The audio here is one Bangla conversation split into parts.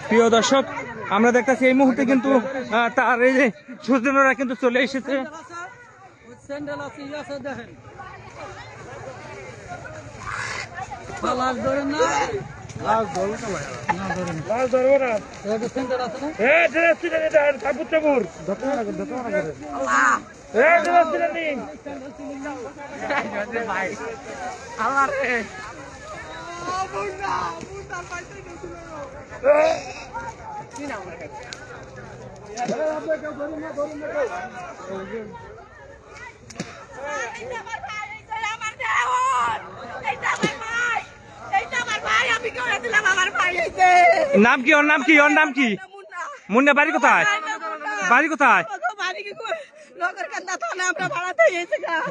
প্রিয় দর্শক, আমরা দেখতেছি এই মুহূর্তে কিন্তু তার এই যে স্বজনেরা কিন্তু চলে এসেছে। নাম কি? ওর নাম কি? ওর নাম কি? মুন্না। বাড়ি কোথায়? বাড়ি কোথায়?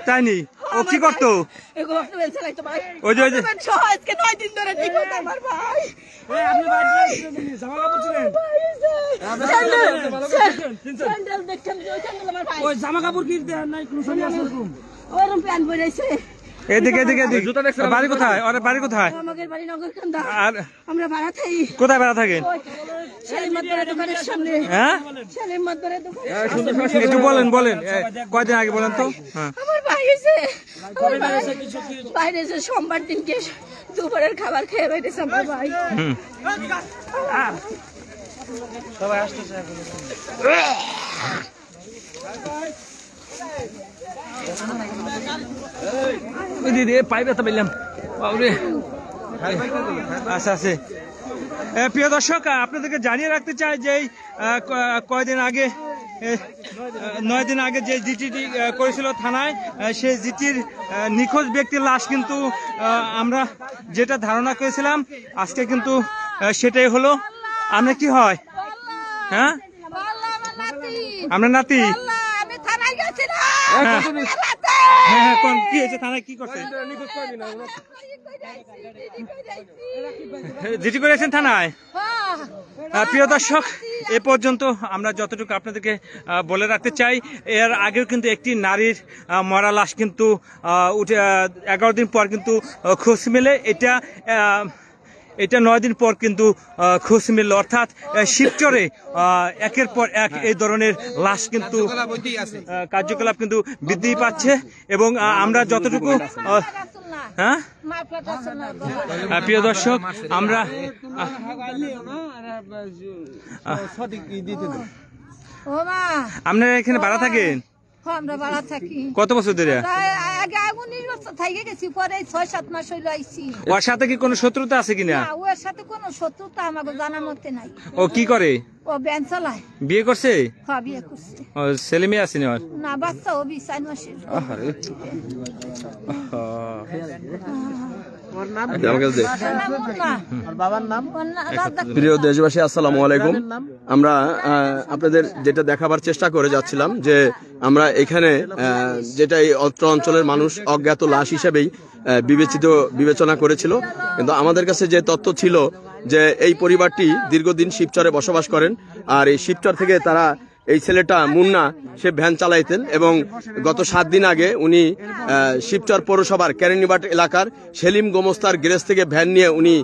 তাইনি? ও কি করতো? ওই যে জামা কাপড় কি এদিকে এদিকে বাড়ি কোথায়? ওর বাড়ি কোথায়? আর আমরা ভাড়া থাকি। কোথায় ভাড়া থাকেন? হ্যাঁ, একটু বলেন বলেন, কয়দিন আগে বলেন তো। আমার ভাই বাইরে সোমবার দিনকে দুপুরের খাবার খেয়ে বাইরেছে আমার ভাই। সবাই আসতেছে। দিদি পাই ব্যথা পেলাম। আচ্ছা আছে। প্রিয় দর্শক, আপনাদেরকে জানিয়ে রাখতে চাই যে কয়দিন আগে 9 দিন আগে যে জিটিটি করেছিল থানায়, সেই জিটির নিখোঁজ ব্যক্তির লাশ কিন্তু আমরা যেটা ধারণা করেছিলাম আজকে কিন্তু সেটাই হলো। আমরা কি হয়? হ্যাঁ, আমরা নাতি। হ্যাঁ, কি হয়েছে? থানায় কি করছে? জিটি করেছেন থানায়। প্রিয় দর্শক, এ পর্যন্ত আমরা যতটুকু আপনাদেরকে বলে রাখতে চাই, এর আগেও কিন্তু একটি নারীর মরা লাশ কিন্তু উঠে 11 দিন পর কিন্তু খোঁজ মেলে। এটা 9 দিন পর কিন্তু খোঁজ মিলল। অর্থাৎ শিবচরে একের পর এক এই ধরনের লাশ কিন্তু কার্যকলাপ কিন্তু বৃদ্ধি পাচ্ছে। এবং আমরা যতটুকু হ্যাঁ প্রিয় দর্শক, আমরা আপনারা এখানে ভাড়া থাকেন? আমরা ভাড়া থাকি। কত বছর ধরে? আগে 19 বছর থেকে গেছি, পরে 6-7 মাস হইলো আইছি। ওর সাথে কি কোনো শত্রুতা আছে কিনা? না, ওর সাথে কোনো শত্রুতা আমাকে জানার মধ্যে নাই। ও কি করে? ও ভ্যান চালায়। বিয়ে করছে? হ্যাঁ, বিয়ে করছে। ও ছেলে মেয়ে আছে না? না, বাচ্চা ও 20 মাসের। প্রিয় দেশবাসী, আসসালামু আলাইকুম। আমরা আপনাদের যেটা দেখাবার চেষ্টা করে যাচ্ছিলাম যে আমরা এখানে যেটা এই অত্র অঞ্চলের মানুষ অজ্ঞাত লাশ হিসেবেই বিবেচনা করেছিল, কিন্তু আমাদের কাছে যে তথ্য ছিল যে এই পরিবারটি দীর্ঘদিন শিবচরে বসবাস করেন। আর এই শিবচর থেকে তারা, এই ছেলেটা মুন্না, সে ভ্যান চালাইতেন এবং গত 7 দিন আগে উনি শিবচর পৌরসভার ক্যারেনিবাট এলাকার সেলিম গোমস্তার গ্যারেজ থেকে ভ্যান নিয়ে উনি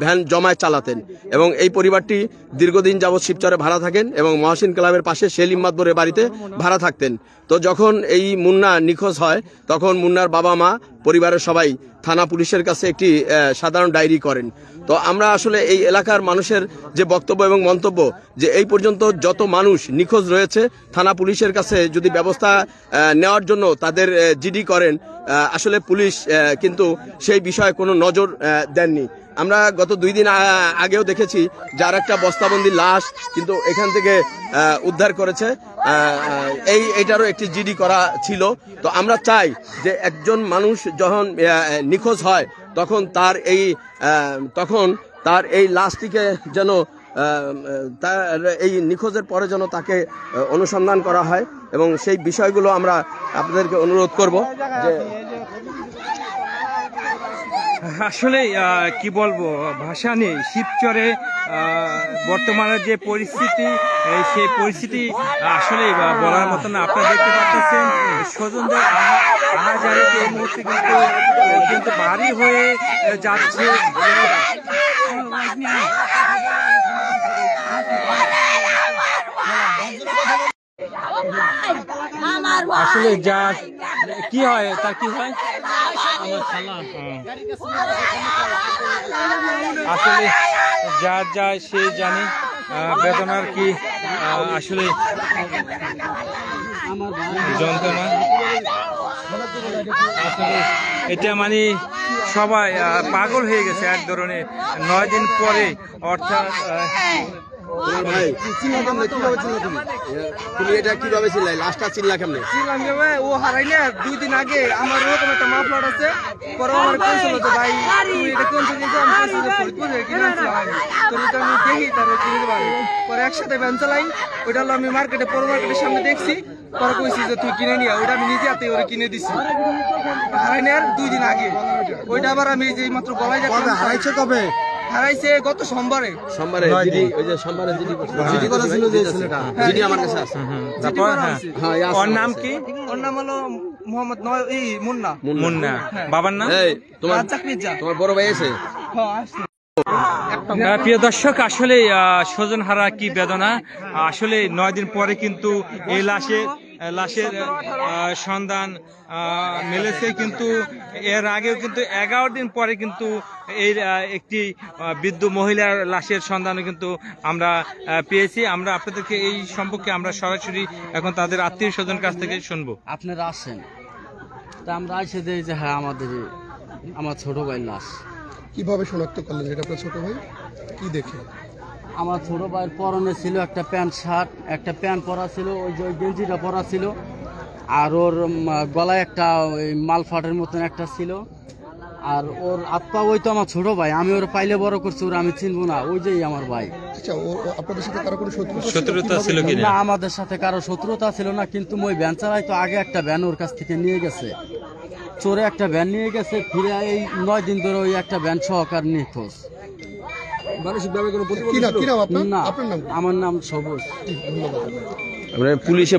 ভ্যান জমায় চালাতেন। এবং এই পরিবারটি দীর্ঘদিন যাবৎ শিবচরে ভাড়া থাকেন এবং মহসিন ক্লাবের পাশে সেলিম মাতবরের বাড়িতে ভাড়া থাকতেন। তো যখন এই মুন্না নিখোঁজ হয়, তখন মুন্নার বাবা মা, পরিবারের সবাই থানা পুলিশের কাছে একটি সাধারণ ডায়েরি করেন। তো আমরা আসলে এই এলাকার মানুষের যে বক্তব্য এবং মন্তব্য, যে এই পর্যন্ত যত মানুষ নিখোঁজ রয়েছে, থানা পুলিশের কাছে যদি ব্যবস্থা নেওয়ার জন্য তাদের জিডি করেন, আসলে পুলিশ কিন্তু সেই বিষয়ে কোনো নজর দেননি। আমরা গত 2 দিন আগেও দেখেছি যার একটা বস্তাবন্দি লাশ কিন্তু এখান থেকে উদ্ধার করেছে, এইটারও একটি জিডি করা ছিল। তো আমরা চাই যে একজন মানুষ যখন নিখোঁজ হয় তখন তার এই লাশটিকে যেন তার এই নিখোঁজের পরে যেন তাকে অনুসন্ধান করা হয় এবং সেই বিষয়গুলো আমরা আপনাদেরকে অনুরোধ করব যে আসলে কি বলবো, ভাষা নেই। শিবচরে বর্তমানে যে পরিস্থিতি, সেই পরিস্থিতি আসলে বলার মতো না। আপনারা দেখতে পাচ্ছেন স্বজনদের আহাজারিতে এই মুহূর্তে কিন্তু কিন্তু ভারী হয়ে যাচ্ছে। আসলে যা কি হয় তা কি হয় আসলে যা যায় সে জানে বেদনার কি আসলে যন্ত্রণা। আসলে এটা মানে সবাই পাগল হয়ে গেছে এক ধরনের 9 দিন পরে, অর্থাৎ ভাই তুমি এটা কিভাবে চিল্লাই? লাস্টটা চিল্লা কেমনে? ও হারাই না 2 দিন আগে আমার ওরকম একটা মাফলার আছে, পরে আমার কইছিল যে ভাই তুমি এটা কোন জিনিস আমি কইছি যে ফরিদপুরে কিনে আনছিলাম আমি, তো এটা আমি দেখি তারপর কিনে পারি। পরে একসাথে ভ্যান চালাই, ওইটা হলো আমি মার্কেটে পৌর মার্কেটের সামনে দেখছি, পরে কইছি যে তুই কিনে নিয়া, ওইটা আমি নিজে হাতে ওরে কিনে দিছি হারাই না 2 দিন আগে। ওইটা আবার আমি যে মাত্র গলায় যাচ্ছি। হারাইছে কবে? হারাইছে গত সোমবারে। সোমবারে জিডি, ওই যে সোমবারে জিডি করা ছিল যে ছেলেটা, জিডি আমার কাছে আছে। তারপর হ্যাঁ, ওর নাম কি? ওর নাম হলো মোহাম্মদ মুন্না। মুন্না। বাবার নাম? এই তোমার রাজ্জাক মির্জা। তোমার বড় ভাই আছে? হ্যাঁ আসছে। প্রিয় দর্শক, আসলে স্বজন হারা কি বেদনা। আসলে 9 দিন পরে কিন্তু এই লাশের সন্ধান মিলেছে, কিন্তু এর আগেও কিন্তু 11 দিন পরে কিন্তু এই একটি বৃদ্ধ মহিলার লাশের সন্ধান কিন্তু আমরা পেয়েছি। আমরা আপনাদেরকে এই সম্পর্কে আমরা সরাসরি এখন তাদের আত্মীয় স্বজন কাছ থেকে শুনবো। আপনারা আসেন, তা আমরা এসে দেখি যে হ্যাঁ আমার ছোট ভাই লাশ। কিভাবে শনাক্ত করলেন এটা আপনার ছোট ভাই? কি দেখে? আমার ছোট ভাইয়ের পরনে ছিল একটা প্যান্ট শার্ট, একটা প্যান্ট পরা ছিল, ওই যে ওই গেঞ্জিটা পরা ছিল, আর ওর গলায় একটা ওই মালফাটের মতন একটা ছিল, আর ওর আত্মা ওই তো আমার ছোট ভাই, আমি ওর পাইলে বড় করছি, ওর আমি চিনবো না, ওই যেই আমার ভাই। আচ্ছা, ও আপনাদের সাথে কারো কোনো শত্রুতা ছিল কিনা? না, আমাদের সাথে কারো শত্রুতা ছিল না, কিন্তু ওই ভ্যান চালাই তো আগে একটা ভ্যান ওর কাছ থেকে নিয়ে গেছে, চোরে একটা ভ্যান নিয়ে গেছে, ফিরে এই 9 দিন ধরে ওই একটা ভ্যান সহকার নিখোঁজ। কি নাম আপনার? না, আপনার নাম কি? আমার নাম সবুজ। ধন্যবাদ। আমরা পুলিশে